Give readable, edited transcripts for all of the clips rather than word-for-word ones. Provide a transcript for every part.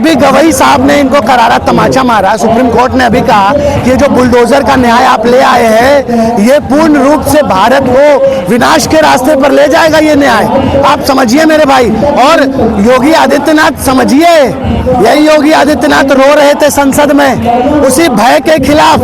अभी गवई साहब ने इनको करारा तमाचा मारा। सुप्रीम कोर्ट ने अभी कहा कि जो बुलडोजर का न्याय आप ले आए हैं ये पूर्ण रूप से भारत को विनाश के रास्ते पर ले जाएगा। ये न्याय आप समझिए मेरे भाई। और योगी आदित्यनाथ समझिए, यही योगी आदित्यनाथ रो रहे थे संसद में उसी भय के खिलाफ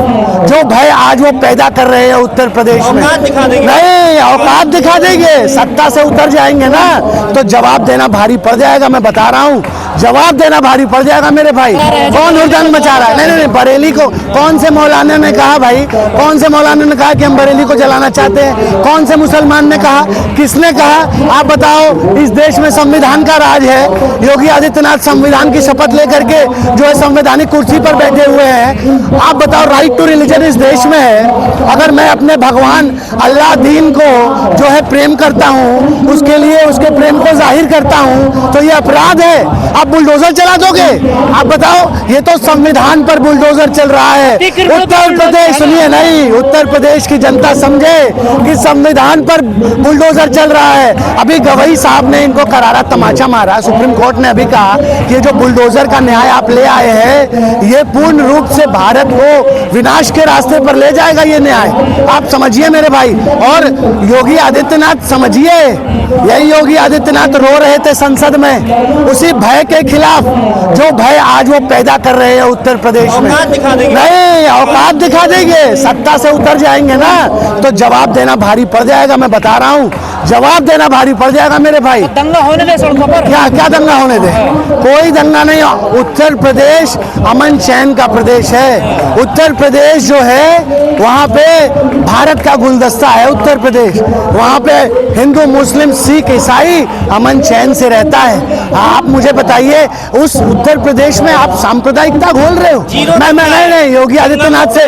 जो भय आज वो पैदा कर रहे हैं उत्तर प्रदेश में। नहीं, औकात दिखा देंगे, सत्ता से उतर जाएंगे ना तो जवाब देना भारी पड़ जाएगा। मैं बता रहा हूँ, जवाब देना भारी पड़ जाएगा मेरे भाई। कौन हुड़दंग मचा रहा है? नहीं नहीं, बरेली को कौन से मौलाना ने कहा भाई? कौन से मौलाना ने कहा कि हम बरेली को जलाना चाहते हैं? कौन से मुसलमान ने कहा? किसने कहा? आप बताओ। इस देश में संविधान का राज है। योगी आदित्यनाथ संविधान की शपथ लेकर के जो है संवैधानिक कुर्सी पर बैठे हुए हैं। आप बताओ, राइट टू रिलीजन इस देश में है। अगर मैं अपने भगवान अल्लाह दीन को जो है प्रेम करता हूँ, उसके लिए उसके प्रेम को जाहिर करता हूँ, तो ये अपराध है। आप बुलडोजर चला दोगे? आप बताओ, ये तो संविधान पर बुलडोजर चल रहा है। उत्तर प्रदेश, सुनिए, नहीं, उत्तर प्रदेश की जनता समझे कि संविधान पर बुलडोजर चल रहा है। अभी गवई साहब ने इनको करारा तमाचा मारा। सुप्रीम कोर्ट ने अभी कहा कि जो बुलडोजर का न्याय आप ले आए हैं ये पूर्ण रूप से भारत को विनाश के रास्ते पर ले जाएगा। ये न्याय आप समझिए मेरे भाई। और योगी आदित्यनाथ समझिए, यही योगी आदित्यनाथ रो रहे थे संसद में उसी भय के खिलाफ जो भय आज वो पैदा कर रहे हैं उत्तर प्रदेश में। नहीं, औकात दिखा देंगे, सत्ता से उतर जाएंगे ना तो जवाब देना भारी पड़ जाएगा। मैं बता रहा हूँ, जवाब देना भारी पड़ जाएगा मेरे भाई। तो दंगा होने दे सड़कों पर। क्या क्या दंगा होने दे? कोई दंगा नहीं। उत्तर प्रदेश अमन चैन का प्रदेश है। उत्तर प्रदेश जो है वहाँ पे भारत का गुलदस्ता है। उत्तर प्रदेश, वहाँ पे हिंदू मुस्लिम सिख ईसाई अमन चैन से रहता है। आप मुझे बताइए, उस उत्तर प्रदेश में आप सांप्रदायिकता घोल रहे हो? मैं नहीं, योगी आदित्यनाथ से,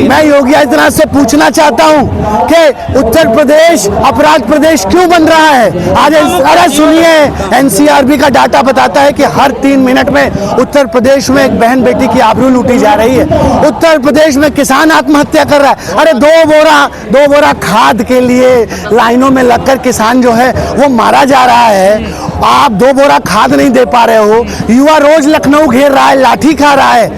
मैं योगी आदित्यनाथ से पूछना चाहता हूँ कि उत्तर प्रदेश अपराध प्रदेश क्यों बन रहा है आज? अरे सुनिए, एनसीआरबी का डाटा बताता है कि हर 3 मिनट में उत्तर प्रदेश में एक बहन बेटी की आबरू लूटी जा रही है। उत्तर प्रदेश में किसान आत्महत्या कर रहा है। अरे दो बोरा खाद के लिए लाइनों में लगकर किसान जो है वो मारा जा रहा है। आप 2 बोरा खाद नहीं दे पा रहे हो। युवा रोज लखनऊ घेर रहा है, लाठी खा रहा है।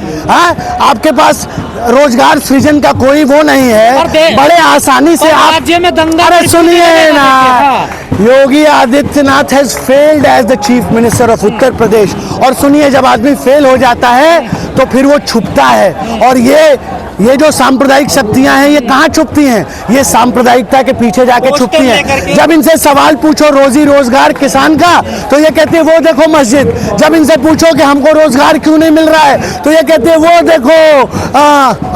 आपके पास रोजगार सृजन का कोई वो नहीं है। बड़े आसानी से आप राज्य में दंगा। अरे सुनिए ना, Yogi Adityanath has failed as the chief minister of Uttar Pradesh. और सुनिए, जब आदमी फेल हो जाता है तो फिर वो छुपता है। और ये जो सांप्रदायिक शक्तियां हैं ये कहाँ छुपती हैं? ये सांप्रदायिकता के पीछे जाके छुपती हैं। जब इनसे सवाल पूछो रोजी रोजगार किसान का तो ये कहते हैं वो देखो मस्जिद। जब इनसे पूछो कि हमको रोजगार क्यों नहीं मिल रहा है तो ये कहते हैं वो देखो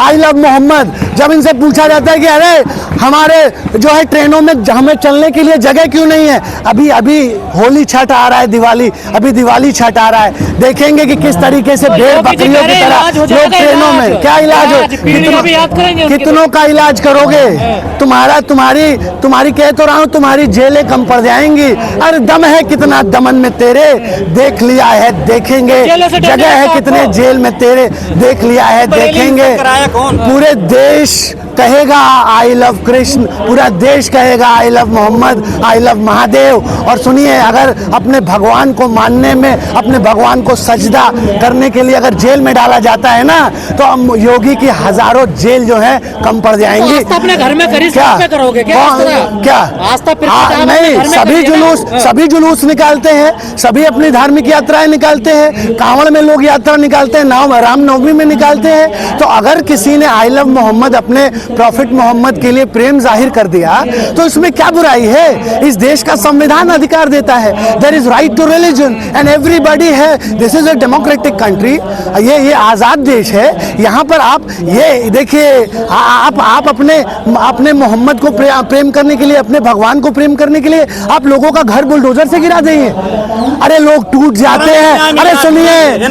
आई लव मोहम्मद। जब इनसे पूछा जाता है कि अरे हमारे जो है ट्रेनों में हमें चलने के लिए जगह क्यों नहीं है, अभी होली छठ आ रहा है, दिवाली, अभी दिवाली छठ आ रहा है, देखेंगे कि किस तरीके से भेड़ बकरियों की तरह लोग ट्रेनों में। क्या इलाज हो? कितनों का इलाज करोगे? तुम्हारी कह तो रहा हूँ, तुम्हारी जेलें कम पड़ जाएंगी। अरे दम है कितना दमन में तेरे, देख लिया है देखेंगे। जगह है कितने जेल में तेरे, देख लिया है देखेंगे। पूरे देश कहेगा आई लव कृष्ण, पूरा देश कहेगा I love Muhammad, I love Mahadev. और सुनिए, अगर अपने भगवान को मानने में, अपने भगवान को सजदा करने के लिए अगर जेल में डाला जाता है ना तो योगी की हजारों जेल जो है कम पड़ जाएंगी। तो अपने घर में करोगे क्या? नहीं, सभी जुलूस निकालते हैं, सभी अपनी धार्मिक यात्राएं निकालते हैं। कांवड़ में लोग यात्रा निकालते हैं, रामनवमी में निकालते हैं। तो अगर किसी ने आई लव मोहम्मद अपने प्रॉफिट मोहम्मद के लिए प्रेम जाहिर कर दिया तो इसमें क्या बुराई है? इस देश का संविधान अधिकार देता है, there is right to religion and everybody है। This is a democratic country. ये आजाद देश है। यहाँ पर आप ये देखिए, आप अपने मोहम्मद को प्रेम करने के लिए, अपने भगवान को प्रेम करने के लिए आप लोगों का घर बुलडोजर से गिरा देंगे। अरे लोग टूट जाते हैं। अरे सुनिए,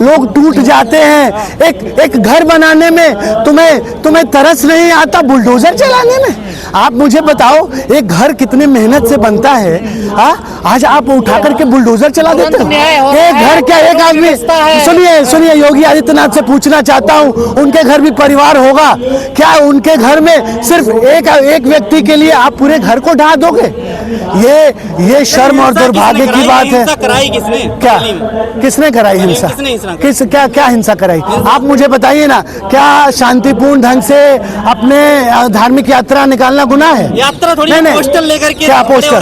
लोग टूट जाते हैं। एक घर बनाने में तुम्हें तरस नहीं आता बुलडोजर चलाने में? आप मुझे बताओ, एक घर कितने मेहनत से बनता है, आज आप उठा करके बुलडोजर चला देते हो। एक घर क्या, एक आदमी, सुनिए माननीय योगी आदित्यनाथ से पूछना चाहता हूं, उनके घर भी परिवार होगा क्या? उनके घर में सिर्फ एक व्यक्ति के लिए आप पूरे घर को ढा दोगे? ये शर्म और दुर्भाग्य की बात है। कराई किसने? क्या किसने कराई हिंसा? क्या हिंसा कराई? आप मुझे बताइए ना, क्या शांतिपूर्ण ढंग से अपने धार्मिक यात्रा निकालना गुनाह है? यात्रा थोड़ी पोस्टर लेकर के क्या पोस्टर?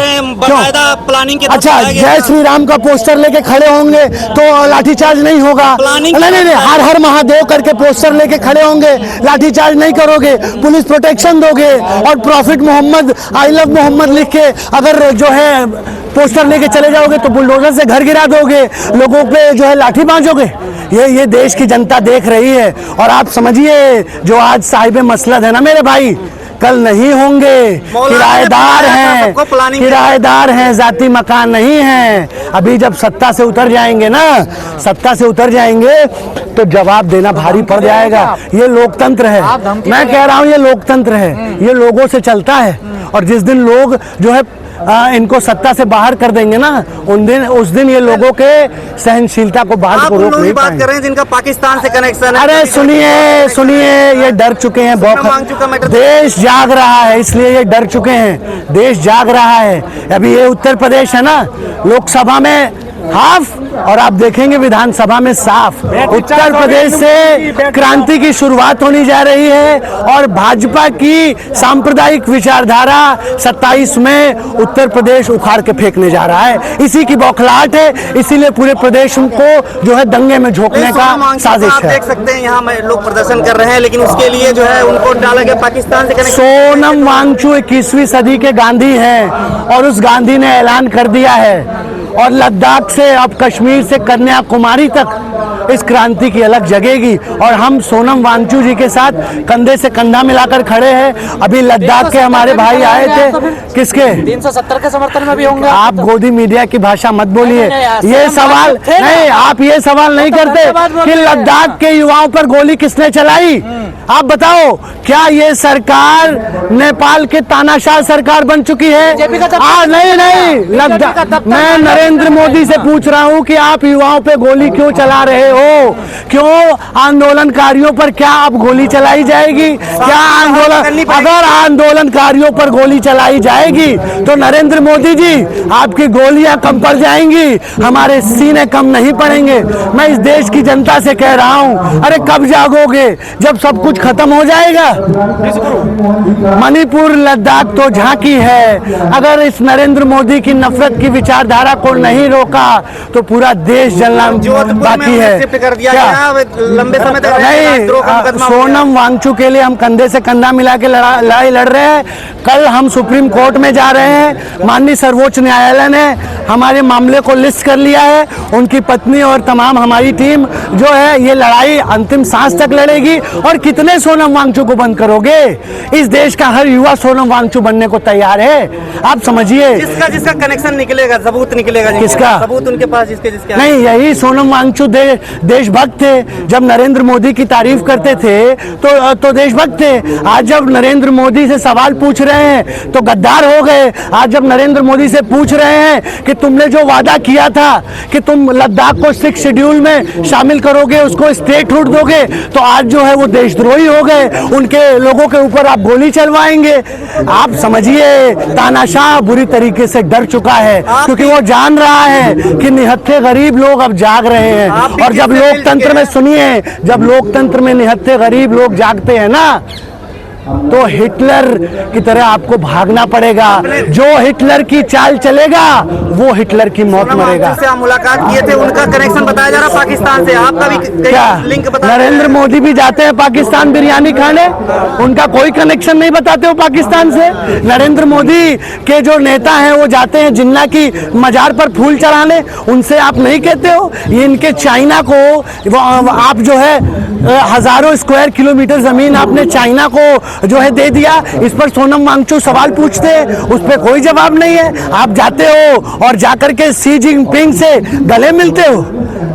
प्लानिंग के अच्छा, जय श्री राम का पोस्टर लेके खड़े होंगे तो लाठीचार्ज नहीं होगा? नहीं, हर हर महादेव करके पोस्टर लेके खड़े होंगे, लाठीचार्ज नहीं करोगे, पुलिस प्रोटेक्शन दोगे और prophet Mohammad, I love Mohammad लिख के अगर जो है पोस्टर लेके चले जाओगे तो बुलडोजर से घर गिरा दोगे, लोगों पे जो है लाठी बांधोगे। ये देश की जनता देख रही है। और आप समझिए, जो आज साहिब मसलद है ना मेरे भाई, कल नहीं होंगे। किराएदार हैं, जाती मकान नहीं है। अभी जब सत्ता से उतर जाएंगे तो जवाब देना भारी पड़ जाएगा। ये लोकतंत्र है, मैं कह रहा हूँ ये लोकतंत्र है, ये लोगों से चलता है। और जिस दिन लोग जो है इनको सत्ता से बाहर कर देंगे ना, उस दिन ये लोगों के सहनशीलता को बाहर को रोक नहीं बात कर रहे हैं जिनका पाकिस्तान से कनेक्शन है। अरे सुनिए, ये डर चुके हैं, देश जाग रहा है, इसलिए ये डर चुके हैं। देश जाग रहा है। अभी ये उत्तर प्रदेश है ना, लोकसभा में हाफ और आप देखेंगे विधानसभा में साफ। उत्तर प्रदेश से क्रांति की शुरुआत होने जा रही है और भाजपा की सांप्रदायिक विचारधारा 27 में उत्तर प्रदेश उखाड़ के फेंकने जा रहा है। इसी की बौखलाहट है, इसीलिए पूरे प्रदेश को जो है दंगे में झोंकने का साजिश है। देख सकते हैं यहाँ लोग प्रदर्शन कर रहे हैं, लेकिन उसके लिए जो है उनको डाला गया पाकिस्तान से कनेक्शन। सोनम वांगचुक 21वीं सदी के गांधी हैं और उस गांधी ने ऐलान कर दिया है और लद्दाख से अब कश्मीर से कन्याकुमारी तक इस क्रांति की अलग जगेगी। और हम सोनम वांगचुक जी के साथ कंधे से कंधा मिलाकर खड़े हैं। अभी लद्दाख के हमारे भाई आए थे, किसके 370 के समर्थन में भी होंगे। आप गोदी मीडिया की भाषा मत बोलिए। ये सवाल नहीं, आप ये सवाल नहीं करते कि लद्दाख के युवाओं पर गोली किसने चलाई। आप बताओ, क्या ये सरकार नेपाल के तानाशाह सरकार बन चुकी है? नहीं, लद्दाख, मैं नरेंद्र मोदी से पूछ रहा हूं कि आप युवाओं पे गोली क्यों चला रहे हो? क्यों आंदोलनकारियों पर क्या अब गोली चलाई जाएगी? क्या अगर आंदोलनकारियों पर गोली चलाई जाएगी तो नरेंद्र मोदी जी आपकी गोलियां कम पड़ जाएंगी, हमारे सीने कम नहीं पड़ेंगे। मैं इस देश की जनता से कह रहा हूं, अरे कब जागोगे? जब सब कुछ खत्म हो जाएगा। मणिपुर, लद्दाख तो झांकी है। अगर इस नरेंद्र मोदी की नफरत की विचारधारा को नहीं रोका तो पूरा देश जलना बाकी है। लंबे समय तक नहीं, सोनम वांगचुक के लिए हम कंधे से कंधा मिला के लड़ाई लड़ रहे हैं। कल हम सुप्रीम कोर्ट में जा रहे हैं। माननीय सर्वोच्च न्यायालय ने हमारे मामले को लिस्ट कर लिया है। उनकी पत्नी और तमाम हमारी टीम जो है ये लड़ाई अंतिम सांस तक लड़ेगी। और कितने सोनम वांगचुक को बंद करोगे? इस देश का हर युवा सोनम वांगचुक बनने को तैयार है। आप समझिए, जिसका कनेक्शन निकलेगा, सबूत निकलेगा, किसका सबूत उनके पास, जिसके नहीं, यही सोनम वांगचुक देशभक्त थे। जब नरेंद्र मोदी की तारीफ करते थे तो देशभक्त थे। आज जब नरेंद्र मोदी से सवाल पूछ रहे हैं तो गद्दार हो गए। आज जब नरेंद्र मोदी से पूछ रहे हैं कि तुमने जो वादा किया था कि तुम लद्दाख को 6 शेड्यूल में शामिल करोगे, उसको स्टेटहुड दोगे, तो आज जो है वो देशद्रोही हो गए। उनके लोगों के ऊपर आप गोली चलवाएंगे। आप समझिए, तानाशाह बुरी तरीके से डर चुका है, क्योंकि वो जान रहा है कि निहत्थे गरीब लोग अब जाग रहे हैं। और जब लोकतंत्र में, सुनिए, जब लोकतंत्र में निहत्थे गरीब लोग जागते हैं ना, तो हिटलर की तरह आपको भागना पड़ेगा। जो हिटलर की चाल चलेगा वो हिटलर की मौत मरेगा। से आप मुलाकात किए थे, उनका कनेक्शन बताया जा रहा पाकिस्तान से, आपका भी क्या लिंक बताया? नरेंद्र मोदी भी जाते हैं पाकिस्तान बिरयानी खाने, उनका कोई कनेक्शन नहीं बताते हो पाकिस्तान से। नरेंद्र मोदी के जो नेता हैं वो जाते हैं जिन्ना की मजार पर फूल चढ़ाने, उनसे आप नहीं कहते हो? ये इनके चाइना को आप जो है हजारों स्क्वायर किलोमीटर जमीन आपने चाइना को जो है दे दिया। इस पर सोनम वांगचुक सवाल पूछते हैं, उस पर कोई जवाब नहीं है। आप जाते हो और जाकर के शी जिनपिंग से गले मिलते हो।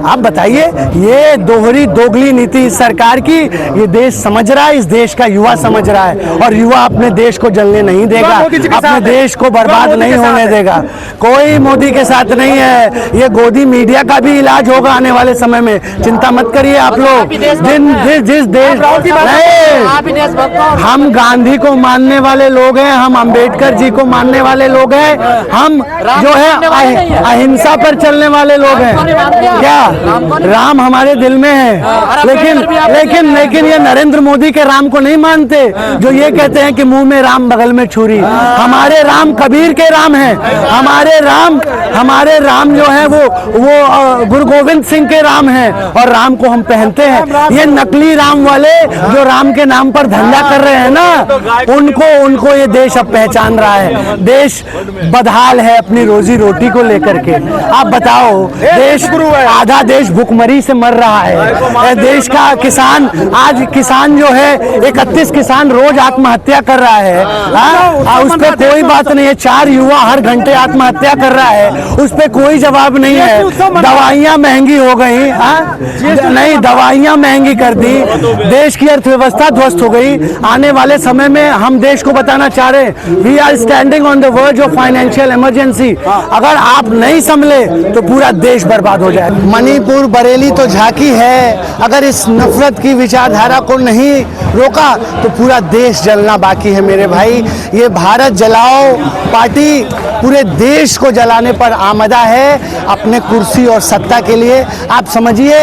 आप बताइए, ये दोगली नीति इस सरकार की, ये देश समझ रहा है, इस देश का युवा समझ रहा है, और युवा अपने देश को जलने नहीं देगा, अपने देश को बर्बाद नहीं होने देगा। कोई मोदी के साथ नहीं है। ये गोदी मीडिया का भी इलाज होगा आने वाले समय में, चिंता मत करिए आप लोग। जिस देश हम गांधी को मानने वाले लोग हैं, हम अंबेडकर जी को मानने वाले लोग हैं, हम जो है अहिंसा पर चलने वाले लोग हैं। क्या राम हमारे दिल में है, लेकिन ये नरेंद्र मोदी के राम को नहीं मानते, जो ये कहते हैं कि मुंह में राम बगल में छुरी। हमारे राम कबीर के राम हैं। हमारे राम जो है वो गुरु गोविंद सिंह के राम हैं, और राम को हम पहनते हैं। ये नकली राम वाले जो राम के नाम पर धंधा कर रहे हैं ना, उनको ये देश अब पहचान रहा है। देश बदहाल है अपनी रोजी रोटी को लेकर के। आप बताओ, देश आधा देश भुखमरी से मर रहा है। देश का किसान, आज किसान जो है 31 किसान रोज आत्महत्या कर रहा है। उस पर कोई बात नहीं है। 4 युवा हर घंटे आत्महत्या कर रहा है, उस पर कोई जवाब नहीं है। दवाइयां महंगी हो गई, नहीं, दवाइयां महंगी कर दी, देश की अर्थव्यवस्था ध्वस्त हो गई। आने वाले समय में हम देश को बताना चाह रहे हैं, we are standing on the verge of financial emergency. अगर आप नहीं संभले तो पूरा देश बर्बाद हो जाए। मणिपुर, बरेली तो झांकी है। अगर इस नफरत की विचारधारा को नहीं रोका तो पूरा देश जलना बाकी है मेरे भाई। ये भारत जलाओ पार्टी पूरे देश को जलाने पर आमदा है, अपने कुर्सी और सत्ता के लिए। आप समझिए,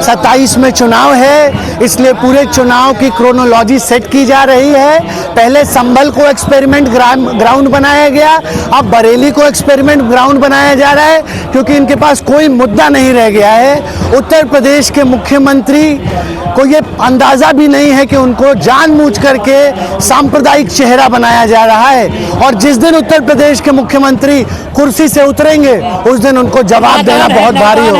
27 में चुनाव है, इसलिए पूरे चुनाव की क्रोनोलॉजी सेट की जा रही है। पहले संभल को एक्सपेरिमेंट ग्राउंड बनाया गया, अब बरेली को एक्सपेरिमेंट ग्राउंड बनाया जा रहा है, क्योंकि इनके पास कोई मुद्दा नहीं रह गया है। उत्तर प्रदेश के मुख्यमंत्री को ये अंदाजा भी नहीं है कि उनको जानबूझ करके सांप्रदायिक चेहरा बनाया जा रहा है, और जिस दिन उत्तर प्रदेश के मुख्यमंत्री कुर्सी से उतरेंगे उस दिन उनको जवाब देना बहुत भारी हो।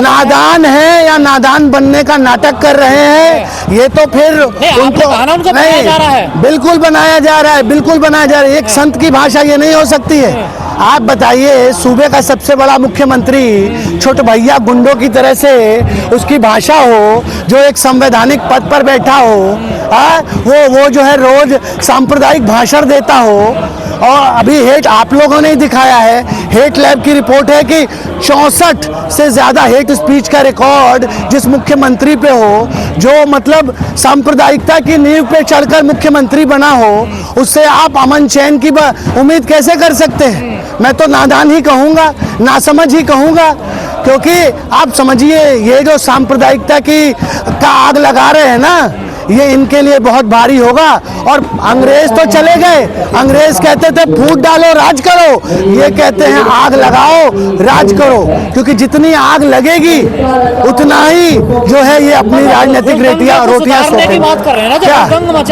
नादान है या नादान बनने का नाटक कर रहे हैं, ये तो फिर उनको नहीं, बिल्कुल बनाया जा रहा है, बिल्कुल बनाया जा रहा है। एक संत की भाषा ये नहीं हो सकती है। आप बताइए, सूबे का सबसे बड़ा मुख्यमंत्री छोटे भैया गुंडों की तरह से उसकी भाषा हो, जो एक संवैधानिक पद पर बैठा हो, वो जो है रोज सांप्रदायिक भाषण देता हो। और अभी हेट आप लोगों ने दिखाया है, हेट लैब की रिपोर्ट है कि 64 से ज़्यादा हेट स्पीच का रिकॉर्ड जिस मुख्यमंत्री पे हो, जो मतलब सांप्रदायिकता की नींव पे चढ़कर मुख्यमंत्री बना हो, उससे आप अमन चैन की उम्मीद कैसे कर सकते हैं? मैं तो नादान ही कहूँगा, नासमझ ही कहूँगा, क्योंकि आप समझिए, ये जो सांप्रदायिकता का आग लगा रहे हैं ना, ये इनके लिए बहुत भारी होगा। और अंग्रेज तो चले गए, अंग्रेज कहते थे फूट डालो राज करो, ये कहते हैं आग लगाओ राज करो, क्योंकि जितनी आग लगेगी उतना ही जो है ये अपनी राजनीतिक रोटियां